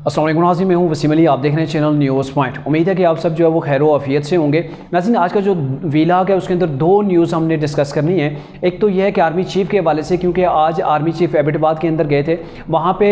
अस्सलाम वालेकुम नाज़रीन, मैं हूं वसीम अली। आप देख रहे हैं चैनल न्यूज़ पॉइंट। उम्मीद है कि आप सब जो है वो खैर आफियत से होंगे। नाज़रीन, आज का जो वीलॉग है उसके अंदर दो न्यूज़ हमने डिस्कस करनी है। एक तो यह है कि आर्मी चीफ़ के हवाले से, क्योंकि आज आर्मी चीफ़ एबटाबाद के अंदर गए थे, वहाँ पे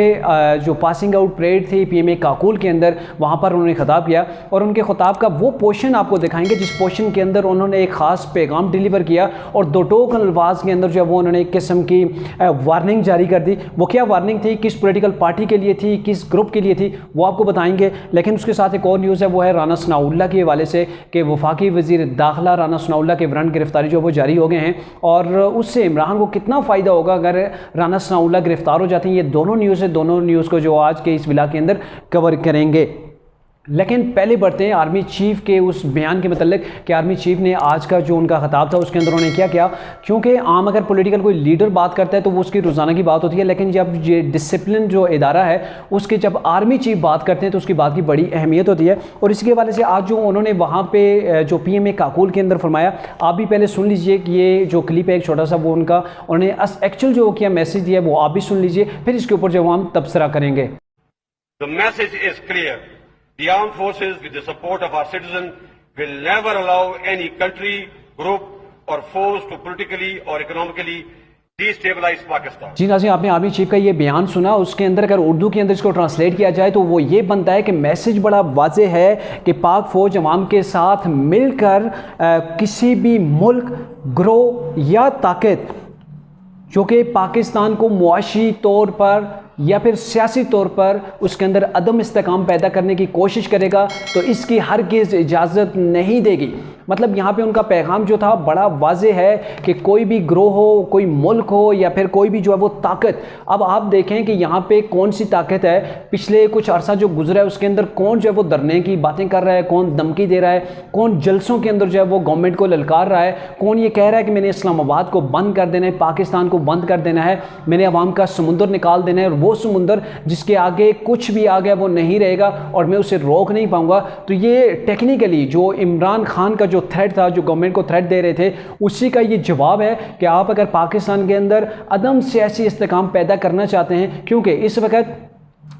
जो पासिंग आउट परेड थी PMA काकूल के अंदर, वहाँ पर उन्होंने ख़िताब किया और उनके ख़िताब का वो पोर्शन आपको दिखाएंगे जिस पोर्शन के अंदर उन्होंने एक ख़ास पैगाम डिलीवर किया और दो टोक अल्फाज के अंदर जो है वो उन्होंने एक किस्म की वार्निंग जारी कर दी। वो क्या वार्निंग थी, किस पोलिटिकल पार्टी के लिए थी, किस ग्रुप के लिए थी, वो आपको बताएंगे। लेकिन उसके साथ एक और न्यूज़ है, वो है राना सनाउल्लाह के हवाले से कि वफाकी वज़ीर दाखिला राना सनाउल्लाह के वारंट गिरफ्तारी जो वो जारी हो गए हैं और उससे इमरान को कितना फ़ायदा होगा अगर राना सनाउल्लाह गिरफ्तार हो जाते हैं। ये दोनों न्यूज़ है, दोनों न्यूज़ को जो आज के इस विला के अंदर कवर करेंगे। लेकिन पहले बढ़ते हैं आर्मी चीफ़ के उस बयान के मतलब कि आर्मी चीफ़ ने आज का जो उनका ख़िताब था उसके अंदर उन्होंने क्या किया। क्योंकि आम अगर पॉलिटिकल कोई लीडर बात करता है तो वो उसकी रोज़ाना की बात होती है, लेकिन जब ये डिसिप्लिन जो इदारा है उसके जब आर्मी चीफ़ बात करते हैं तो उसकी बात की बड़ी अहमियत होती है। और इसके हवाले से आज जो उन्होंने वहाँ पर जो PMA काकूल के अंदर फरमाया, आप भी पहले सुन लीजिए कि ये जो क्लिप है एक छोटा सा, वो उनका उन्होंने एक्चुअल जो किया मैसेज दिया वो आप भी सुन लीजिए, फिर इसके ऊपर जो हम तबसरा करेंगे। The message is clear. The armed forces, with the support of our citizens, will never allow any country, group or force to politically or economically destabilize Pakistan. जी नाज़रीन, आपने आर्मी चीफ का ये बयान सुना, उसके अंदर अगर उर्दू के अंदर इसको ट्रांसलेट किया जाए तो वो ये बनता है कि मैसेज बड़ा वाज़े है कि पाक फ़ौज अवाम के साथ मिलकर किसी भी मुल्क, ग्रोह या ताकत जो कि पाकिस्तान को मुआशी तौर पर या फिर सियासी तौर पर उसके अंदर अदम इस्तेकाम पैदा करने की कोशिश करेगा तो इसकी हरगिज़ इजाज़त नहीं देगी। मतलब यहाँ पे उनका पैगाम जो था बड़ा वाज़े है कि कोई भी ग्रोह हो, कोई मुल्क हो या फिर कोई भी जो है वो ताकत। अब आप देखें कि यहाँ पे कौन सी ताकत है, पिछले कुछ अरसा जो गुजरा है उसके अंदर कौन जो है वो धरने की बातें कर रहा है, कौन धमकी दे रहा है, कौन जलसों के अंदर जो है वो गवर्नमेंट को ललकार रहा है, कौन ये कह रहा है कि मैंने इस्लामाबाद को बंद कर देना है, पाकिस्तान को बंद कर देना है, मैंने अवाम का समुंदर निकाल देना है और वो समुंदर जिसके आगे कुछ भी आ गया वो नहीं रहेगा और मैं उसे रोक नहीं पाऊंगा। तो ये टेक्निकली जो इमरान खान का जो थ्रेट था, जो गवर्नमेंट को थ्रेट दे रहे थे, उसी का ये जवाब है कि आप अगर पाकिस्तान के अंदर अदम सियासी इस्तेकाम पैदा करना चाहते हैं, क्योंकि इस वक्त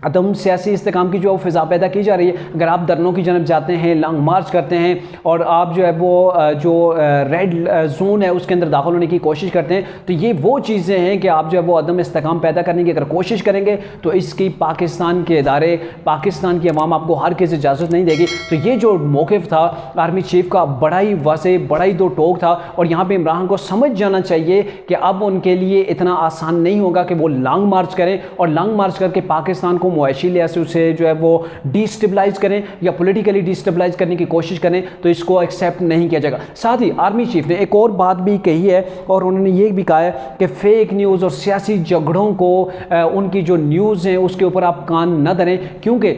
अदम सियासी इस्तेकाम की जो फ़िज़ा पैदा की जा रही है, अगर आप धरनों की जानब जाते हैं, लॉन्ग मार्च करते हैं और आप जो है वो जो रेड जोन है उसके अंदर दाखिल होने की कोशिश करते हैं, तो ये वो चीज़ें हैं कि आप जो है वो अदम इस्तेकाम पैदा करने की अगर कोशिश करेंगे तो इसकी पाकिस्तान के इदारे, पाकिस्तान की अवाम आपको हर किसी इजाज़त नहीं देगी। तो ये जो मौक़िफ़ था आर्मी चीफ़ का बड़ा ही वाज़े, बड़ा ही दो टोक था और यहाँ पर इमरान को समझ जाना चाहिए कि अब उनके लिए इतना आसान नहीं होगा कि वो लॉन्ग मार्च करें और लॉन्ग मार्च करके पाकिस्तान को मुआशी लिहाज से उसे जो है वो डिस्टेबलाइज करें या पॉलिटिकली डिस्टेबलाइज करने की कोशिश करें, तो इसको एक्सेप्ट नहीं किया जाएगा। साथ ही आर्मी चीफ ने एक और बात भी कही है और उन्होंने ये भी कहा है कि फेक न्यूज़ और सियासी झगड़ों को उनकी जो न्यूज़ हैं उसके ऊपर आप कान न धरें, क्योंकि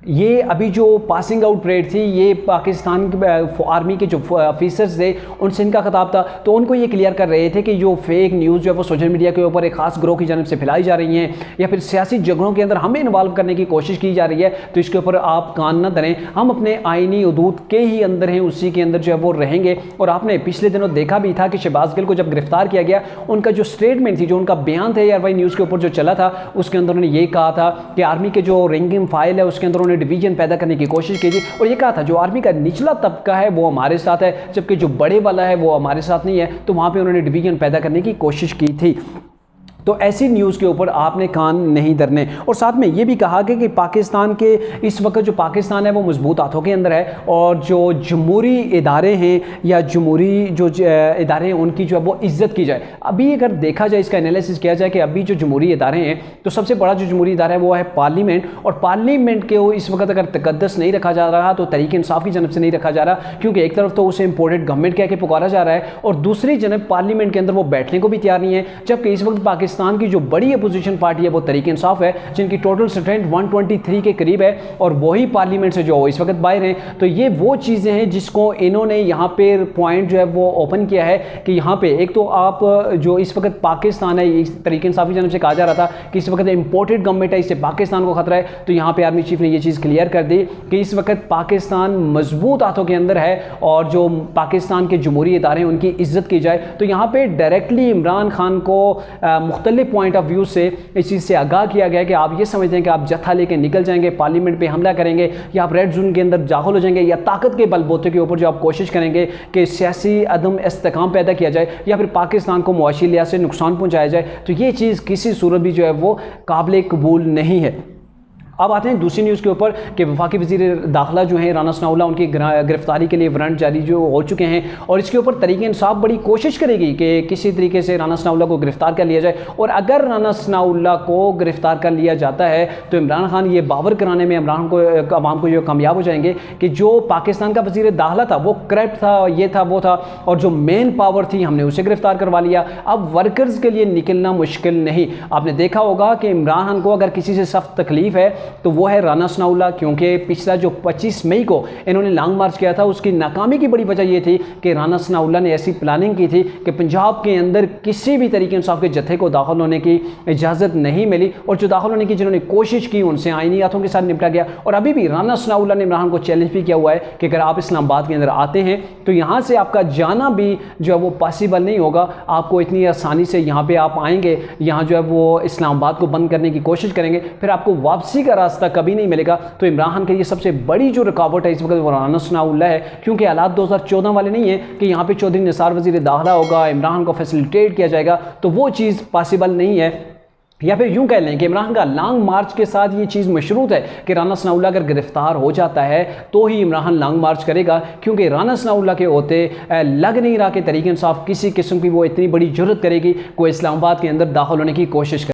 ये अभी जो पासिंग आउट परेड थी ये पाकिस्तान के आर्मी के जो ऑफिसर्स थे उनसे इनका खिताब था, तो उनको ये क्लियर कर रहे थे कि जो फेक न्यूज़ जो है वो सोशल मीडिया के ऊपर एक ख़ास ग्रोह की जानब से फैलाई जा रही हैं या फिर सियासी झगड़ों के अंदर हमें इन्वॉल्व करने की कोशिश की जा रही है, तो इसके ऊपर आप कान न धरें। हम अपने आइनी हदूद के ही अंदर हैं, उसी के अंदर जो है वो रहेंगे। और आपने पिछले दिनों देखा भी था कि शहबाज गिल को जब गिरफ्तार किया गया, उनका जो स्टेटमेंट थी, जो उनका बयान थे यार भाई न्यूज़ के ऊपर जो चला था, उसके अंदर उन्होंने ये कहा था कि आर्मी के जो रैंकिंग फाइल है उसके अंदर डिवीजन पैदा करने की कोशिश की थी और ये कहा था जो आर्मी का निचला तबका है वो हमारे साथ है, जबकि जो बड़े वाला है वो हमारे साथ नहीं है। तो वहां पे उन्होंने डिवीजन पैदा करने की कोशिश की थी। तो ऐसी न्यूज़ के ऊपर आपने कान नहीं धरने। और साथ में ये भी कहा कि पाकिस्तान के इस वक्त जो पाकिस्तान है वो मजबूत हाथों के अंदर है और जो जमहूरी इदारे हैं या जमहूरी जो इदारे हैं उनकी जो है वो इज़्ज़त की जाए। अभी अगर देखा जाए, इसका एनालिसिस किया जाए कि अभी जो जमहूरी इदारे हैं तो सबसे बड़ा जो जमहूरी इदारा है वो है पार्लियामेंट, और पार्लियामेंट के इस वक्त अगर तकद्दस नहीं रखा जा रहा तो तहरीक इंसाफ की जानब से नहीं रखा जा रहा, क्योंकि एक तरफ तो उसे इम्पोर्टेड गवर्नमेंट कह के पुकारा जा रहा है और दूसरी जानब पार्लियामेंट के अंदर वो बैठने को भी तैयार नहीं है। जबकि इस वक्त पाकिस्तान की जो बड़ी अपोजिशन पार्टी है वो तहरीक इंसाफ है, जिनकी टोटल स्ट्रेंथ 123 के करीब है और वही पार्लियामेंट से जो इस वक्त बाहर हैं। तो ये वो चीज़ें हैं जिसको इन्होंने यहाँ पे पॉइंट जो है वो ओपन किया है कि यहाँ पे एक तो आप जो इस वक्त पाकिस्तान है, इस तहरीक इंसाफ की जानब से कहा जा रहा था कि इस वक्त इम्पोर्टेड गवर्नमेंट है, इससे पाकिस्तान को खतरा है। तो यहाँ पे आर्मी चीफ ने ये चीज़ क्लियर कर दी कि इस वक्त पाकिस्तान मजबूत हाथों के अंदर है और जो पाकिस्तान के जमहूरी इदारे हैं उनकी इज्जत की जाए। तो यहाँ पे डायरेक्टली इमरान खान को مختلف پوائنٹ آف ویو سے اس چیز سے آگاہ کیا گیا کہ آپ یہ سمجھتے ہیں کہ آپ جتھا لے کے نکل جائیں گے، پارلیمنٹ پہ حملہ کریں گے، یا آپ ریڈ زون کے اندر داخل ہو جائیں گے، یا طاقت کے بل بوتے کے اوپر جو آپ کوشش کریں گے کہ سیاسی عدم استحکام پیدا کیا جائے، یا پھر پاکستان کو معاشی لحاظ سے نقصان پہنچایا جائے، تو یہ چیز کسی صورت بھی جو ہے وہ قابل قبول نہیں ہے۔ اب آتے ہیں دوسری نیوز کے اوپر کہ وفاقی وزیر داخلہ جو ہیں رانا ثناء اللہ، ان کی گرفتاری کے لیے وارنٹ جاری جو ہو چکے ہیں، اور اس کے اوپر تحریک انصاف بڑی کوشش کرے گی کہ کسی طریقے سے رانا ثناء اللہ کو گرفتار کر لیا جائے، اور اگر رانا ثناء اللہ کو گرفتار کر لیا جاتا ہے تو عمران خان یہ باور کرانے میں عوام کو جو کامیاب ہو جائیں گے کہ جو پاکستان کا وزیر داخلہ تھا وہ کرپٹ تھا، یہ تھا وہ تھا، اور جو مین پاور تھی ہم نے اسے گرفتار کروا لیا، اب ورکرز کے لیے نکلنا مشکل نہیں۔ آپ نے دیکھا ہوگا کہ عمران خان کو اگر کسی سے سخت تکلیف ہے تو وہ ہے رانا ثناء اللہ، کیونکہ پچھلا جو 25 مئی کو انہوں نے لانگ مارچ کیا تھا، اس کی ناکامی کی بڑی وجہ یہ تھی کہ رانا ثناء اللہ نے ایسی پلاننگ کی تھی کہ پنجاب کے اندر کسی بھی تحریک انصاف کے جتھے کو داخل ہونے کی اجازت نہیں ملی، اور جو داخل ہونے کی جنہوں نے کوشش کی ان سے آئینی ہاتھوں کے ساتھ نپٹا گیا۔ اور ابھی بھی رانا ثناء اللہ نے عمران کو چیلنج بھی کیا ہوا ہے کہ اگر آپ اسلام آباد کے اندر آتے ہیں تو یہاں سے آپ کا جانا بھی جو ہے وہ پاسبل نہیں ہوگا، آپ کو اتنی آسانی سے یہاں پہ آپ آئیں گے، یہاں جو ہے وہ اسلام آباد کو بند کرنے کی کوشش کریں گے، پھر آپ کو واپسی کا راستہ کبھی نہیں ملے گا۔ تو عمران خان کے لیے سب سے بڑی جو رکاوٹ ہے اس وقت وہ رانا ثناء اللہ ہے، کیونکہ حالات 2014 والے نہیں ہیں کہ یہاں پہ چودھری نثار وزیر داخلہ ہوگا، عمران خان کو فیسیلیٹیٹ کیا جائے گا، تو وہ چیز پاسبل نہیں ہے۔ یا پھر یوں کہہ لیں کہ عمران خان کا لانگ مارچ کے ساتھ یہ چیز مشروط ہے کہ رانا ثناء اللہ اگر گرفتار ہو جاتا ہے تو ہی عمران خان لانگ مارچ کرے گا، کیونکہ رانا ثناء اللہ کے ہوتے لگ نہیں رہا کہ تحریک انصاف کسی قسم کی وہ اتنی بڑی جرت کرے گی کوئی اسلام آباد کے اندر داخل ہونے کی کوشش کرے۔